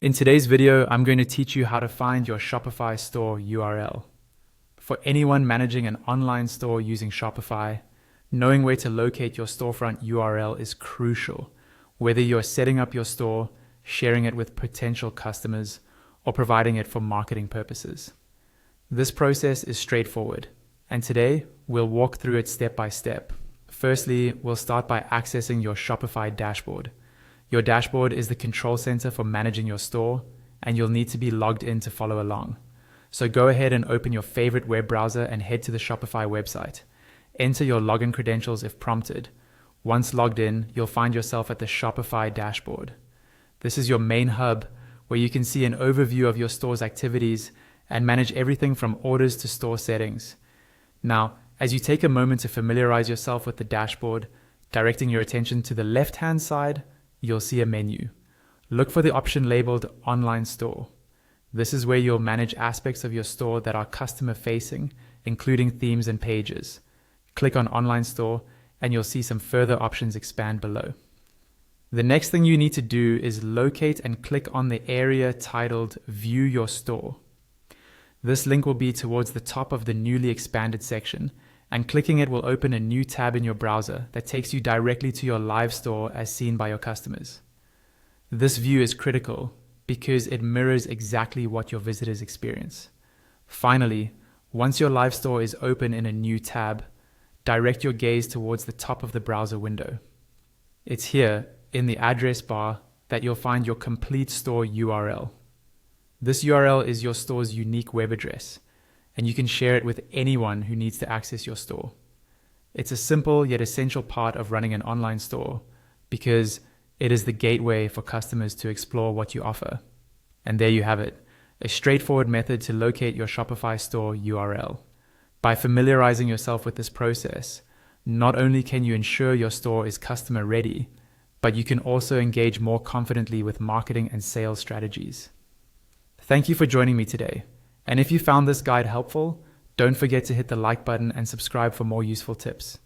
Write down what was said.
In today's video, I'm going to teach you how to find your Shopify store URL. For anyone managing an online store using Shopify, knowing where to locate your storefront URL is crucial, whether you're setting up your store, sharing it with potential customers, or providing it for marketing purposes. This process is straightforward, and today we'll walk through it step by step. Firstly, we'll start by accessing your Shopify dashboard. Your dashboard is the control center for managing your store, and you'll need to be logged in to follow along. So go ahead and open your favorite web browser and head to the Shopify website. Enter your login credentials if prompted. Once logged in, you'll find yourself at the Shopify dashboard. This is your main hub where you can see an overview of your store's activities and manage everything from orders to store settings. Now, as you take a moment to familiarize yourself with the dashboard, directing your attention to the left-hand side, you'll see a menu. Look for the option labeled Online Store. This is where you'll manage aspects of your store that are customer-facing, including themes and pages. Click on Online Store, and you'll see some further options expand below. The next thing you need to do is locate and click on the area titled View Your Store. This link will be towards the top of the newly expanded section, and clicking it will open a new tab in your browser that takes you directly to your live store as seen by your customers. This view is critical because it mirrors exactly what your visitors experience. Finally, once your live store is open in a new tab, direct your gaze towards the top of the browser window. It's here, in the address bar, that you'll find your complete store URL. This URL is your store's unique web address, and you can share it with anyone who needs to access your store. It's a simple yet essential part of running an online store because it is the gateway for customers to explore what you offer. And there you have it, a straightforward method to locate your Shopify store URL. By familiarizing yourself with this process, not only can you ensure your store is customer ready, but you can also engage more confidently with marketing and sales strategies. Thank you for joining me today. And if you found this guide helpful, don't forget to hit the like button and subscribe for more useful tips.